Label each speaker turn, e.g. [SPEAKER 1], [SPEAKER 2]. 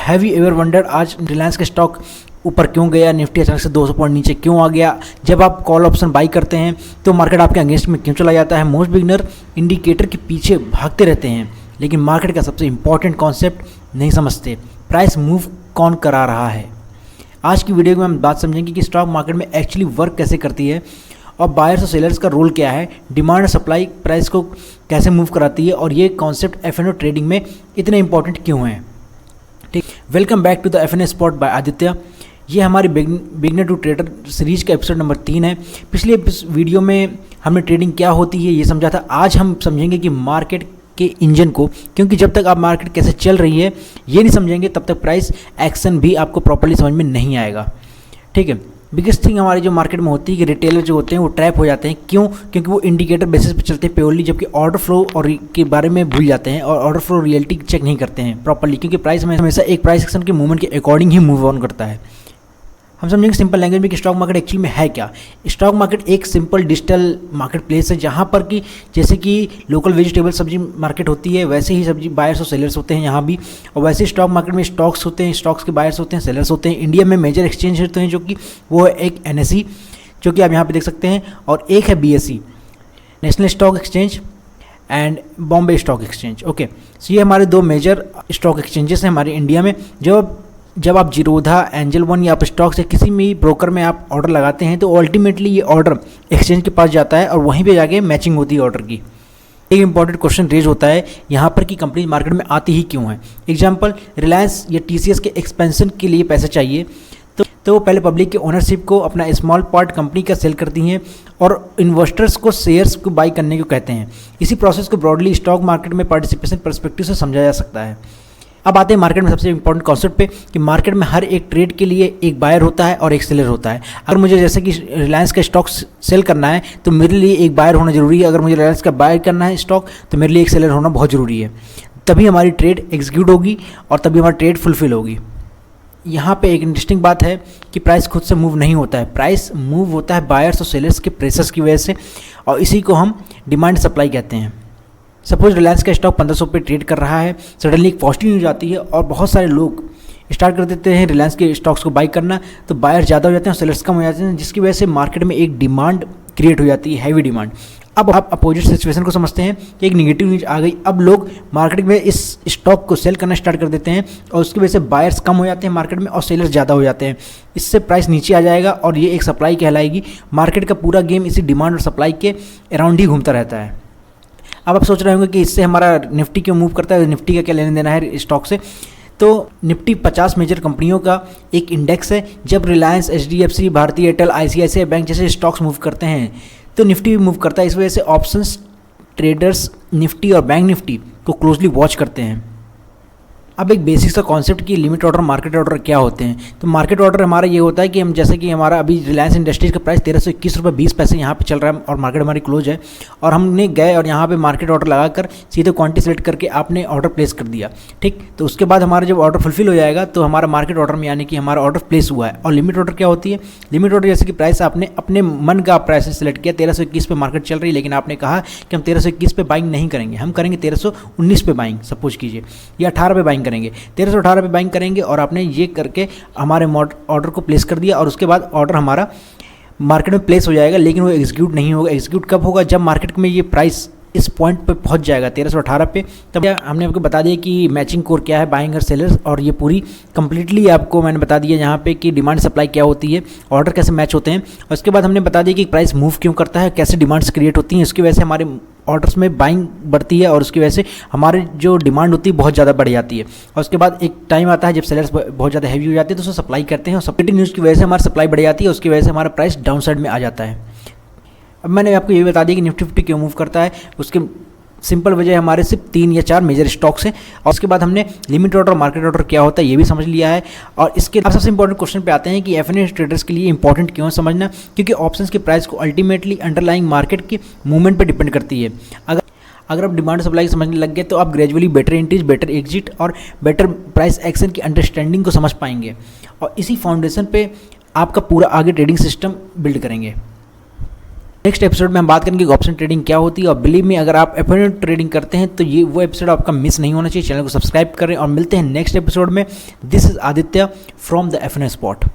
[SPEAKER 1] Have you ever wondered आज रिलायंस का stock ऊपर क्यों गया, निफ्टी अचानक से 200 पॉइंट नीचे क्यों आ गया? जब आप कॉल ऑप्शन बाई करते हैं तो मार्केट आपके अगेंस्ट में क्यों चला जाता है? मोस्ट बिगिनर इंडिकेटर के पीछे भागते रहते हैं लेकिन मार्केट का सबसे इंपॉर्टेंट कॉन्सेप्ट नहीं समझते, प्राइस मूव कौन करा रहा है। आज की वीडियो में हम बात समझेंगे कि स्टॉक मार्केट में एक्चुअली वर्क कैसे करती है और बायर्स और सेलर्स का रोल क्या है, डिमांड और सप्लाई प्राइस को कैसे मूव कराती है और ये कॉन्सेप्ट एफ&ओ ट्रेडिंग में इतने इंपॉर्टेंट क्यों हैं। ठीक, वेलकम बैक टू द एफ&ओ स्पॉट बाय आदित्य। ये हमारी बिगनर टू ट्रेडर सीरीज का एपिसोड नंबर 3 है। पिछले वीडियो में हमने ट्रेडिंग क्या होती है ये समझा था। आज हम समझेंगे कि मार्केट के इंजन को, क्योंकि जब तक आप मार्केट कैसे चल रही है ये नहीं समझेंगे तब तक प्राइस एक्शन भी आपको प्रॉपर्ली समझ में नहीं आएगा। ठीक है, बिगेस्ट थिंग हमारी जो मार्केट में होती है कि रिटेलर जो होते हैं वो ट्रैप हो जाते हैं। क्यों? क्योंकि वो इंडिकेटर बेसिस पे चलते हैं प्योरली, जबकि ऑर्डर फ्लो और के बारे में भूल जाते हैं और ऑर्डर फ्लो रियलिटी चेक नहीं करते हैं प्रॉपर्ली, क्योंकि प्राइस में हमेशा एक प्राइस एक्शन के मूवमेंट के अकॉर्डिंग ही मूव ऑन करता है। हम समझेंगे सिंपल लैंग्वेज में कि स्टॉक मार्केट एक्चुअली में है क्या। स्टॉक मार्केट एक सिंपल डिजिटल मार्केट प्लेस है जहाँ पर कि जैसे कि लोकल वेजिटेबल सब्जी मार्केट होती है वैसे ही सब्जी बायर्स और सेलर्स होते हैं यहाँ भी, और वैसे ही स्टॉक मार्केट में स्टॉक्स होते हैं, स्टॉक्स के बायर्स होते हैं, सेलर्स होते हैं। इंडिया में मेजर एक्सचेंज होते हैं जो कि वो है एक NSE जो कि आप यहाँ पर देख सकते हैं, और एक है BSE national stock exchange and Bombay stock exchange. Okay, so ये हमारे दो मेजर स्टॉक एक्सचेंजेस हैं हमारे इंडिया में। जब आप जीरोधा, एंजल वन या आप स्टॉक से किसी भी ब्रोकर में आप ऑर्डर लगाते हैं तो अल्टीमेटली ये ऑर्डर एक्सचेंज के पास जाता है और वहीं पे जाके मैचिंग होती है ऑर्डर की। एक इंपॉर्टेंट क्वेश्चन रेज होता है यहाँ पर कि कंपनी मार्केट में आती ही क्यों है। एग्जांपल, रिलायंस या TCS के एक्सपेंशन के लिए पैसे चाहिए तो वो पहले पब्लिक के ओनरशिप को अपना स्मॉल पार्ट कंपनी का सेल करती हैं और इन्वेस्टर्स को शेयर्स को बाई करने को कहते हैं। इसी प्रोसेस को ब्रॉडली स्टॉक मार्केट में पार्टिसिपेशन पर्सपेक्टिव से समझा जा सकता है। अब आते हैं मार्केट में सबसे इंपॉर्टेंट कॉन्सेप्ट पे कि मार्केट में हर एक ट्रेड के लिए एक बायर होता है और एक सेलर होता है। अगर मुझे जैसे कि रिलायंस का स्टॉक सेल करना है तो मेरे लिए एक बायर होना जरूरी है। अगर मुझे रिलायंस का बाय करना है स्टॉक तो मेरे लिए एक सेलर होना बहुत ज़रूरी है। तभी हमारी ट्रेड एग्जीक्यूट होगी और तभी हमारी ट्रेड फुलफिल होगी। यहाँ पे एक इंटरेस्टिंग बात है कि प्राइस खुद से मूव नहीं होता है, प्राइस मूव होता है बायर्स और सेलर्स के प्रेशर्स की वजह से, और इसी को हम डिमांड सप्लाई कहते हैं। सपोज रिलायंस का स्टॉक 1500 पे ट्रेड कर रहा है, सडनली एक पॉजिटिव न्यूज आती है और बहुत सारे लोग स्टार्ट कर देते हैं रिलायंस के स्टॉक्स को बाई करना, तो बायर ज़्यादा हो जाते हैं और सेलर्स कम हो जाते हैं, जिसकी वजह से मार्केट में एक डिमांड क्रिएट हो जाती है, हैवी डिमांड। अब आप अपोजिट सिचुएशन को समझते हैं कि एक नेगेटिव न्यूज आ गई, अब लोग मार्केट में इस स्टॉक को सेल करना स्टार्ट कर देते हैं और उसकी वजह से बायर्स कम हो जाते हैं मार्केट में और सेलर्स ज़्यादा हो जाते हैं। इससे प्राइस नीचे आ जाएगा और ये एक सप्लाई कहलाएगी। मार्केट का पूरा गेम इसी डिमांड और सप्लाई के अराउंड ही घूमता रहता है। अब आप सोच रहे होंगे कि इससे हमारा निफ्टी क्यों मूव करता है, निफ्टी का क्या लेना देना है स्टॉक से। तो निफ्टी 50 मेजर कंपनियों का एक इंडेक्स है। जब रिलायंस, HDFC, भारतीय एयरटेल, ICICI बैंक जैसे स्टॉक्स मूव करते हैं तो निफ्टी भी मूव करता है। इस वजह से ऑप्शंस ट्रेडर्स निफ्टी और बैंक निफ्टी को क्लोजली वॉच करते हैं। अब एक बेसिक सा कॉन्सेप्ट कि लिमिट ऑर्डर, मार्केट ऑर्डर क्या होते हैं। तो मार्केट ऑर्डर हमारा ये होता है कि हम जैसे कि हमारा अभी रिलायंस इंडस्ट्रीज़ का प्राइस 1321.20 यहाँ पे चल रहा है और मार्केट हमारी क्लोज है, और हमने गए और यहाँ पे मार्केट ऑर्डर लगाकर सीधे क्वांटिटी सेलेक्ट करके आपने ऑर्डर प्लेस कर दिया। ठीक, तो उसके बाद हमारा जब ऑर्डर फुलफिल हो जाएगा तो हमारा मार्केट ऑर्डर में यानी कि हमारा ऑर्डर प्लेस हुआ है। और लिमिट ऑर्डर क्या होती है? लिमिट ऑर्डर जैसे कि प्राइस आपने अपने मन का प्राइस सेलेक्ट किया, 1321 पे मार्केट चल रही है लेकिन आपने कहा कि हम 1321 पे बाइंग नहीं करेंगे, हम करेंगे 1319 पे बाइंग सपोज कीजिए, या 18 पे बाइंग करेंगे, 1318 पे बाइंग करेंगे, और आपने ये करके हमारे ऑर्डर को प्लेस कर दिया और उसके बाद ऑर्डर हमारा मार्केट में प्लेस हो जाएगा, लेकिन वो एग्जीक्यूट नहीं होगा। एग्जीक्यूट कब होगा? जब मार्केट में ये प्राइस इस पॉइंट पे पहुंच जाएगा 1318 पे। तब हमने आपको बता दिया कि मैचिंग कोर क्या है, बाइंग और सेलर्स, और ये पूरी कंप्लीटली आपको मैंने बता दिया यहाँ पे कि डिमांड सप्लाई क्या होती है, ऑर्डर कैसे मैच होते हैं, और उसके बाद हमने बता दिया कि प्राइस मूव क्यों करता है, कैसे डिमांड्स क्रिएट होती हैं, उसकी वजह से हमारे ऑर्डर्स में बाइंग बढ़ती है और उसकी वजह से हमारी जो डिमांड होती है बहुत ज़्यादा बढ़ जाती है। और उसके बाद एक टाइम आता है जब सेलर्स बहुत ज़्यादा हैवी हो जाते हैं तो उसको सप्लाई करते हैं और सप्लाइटिंग न्यूज़ की वजह से हमारी सप्लाई बढ़ जाती है, उसकी वजह से हमारा प्राइस डाउन साइड में आ जाता है। अब मैंने आपको ये बता दिया कि निफ्टी 50 क्यों मूव करता है, उसके सिंपल वजह हमारे सिर्फ 3 या 4 मेजर स्टॉक्स हैं, और उसके बाद हमने लिमिट ऑर्डर, मार्केट ऑर्डर क्या होता है ये भी समझ लिया है। और इसके अब सबसे इंपॉर्टेंट क्वेश्चन पे आते हैं कि एफ&ओ ट्रेडर्स के लिए इंपॉर्टेंट क्यों है समझना, क्योंकि ऑप्शंस के प्राइस को अल्टीमेटली अंडरलाइंग मार्केट के मूवमेंट पर डिपेंड करती है। अगर आप डिमांड सप्लाई समझने लग गए तो आप gradually better entries, better exit और बेटर प्राइस एक्शन की अंडरस्टैंडिंग को समझ पाएंगे, और इसी फाउंडेशन पे आपका पूरा आगे ट्रेडिंग सिस्टम बिल्ड करेंगे। नेक्स्ट एपिसोड में हम बात करेंगे ऑप्शन ट्रेडिंग क्या होती है, और बिलीव में अगर आप एफएनओ ट्रेडिंग करते हैं तो ये वो एपिसोड आपका मिस नहीं होना चाहिए। चैनल को सब्सक्राइब करें और मिलते हैं नेक्स्ट एपिसोड में। This is Aditya from the FNO spot.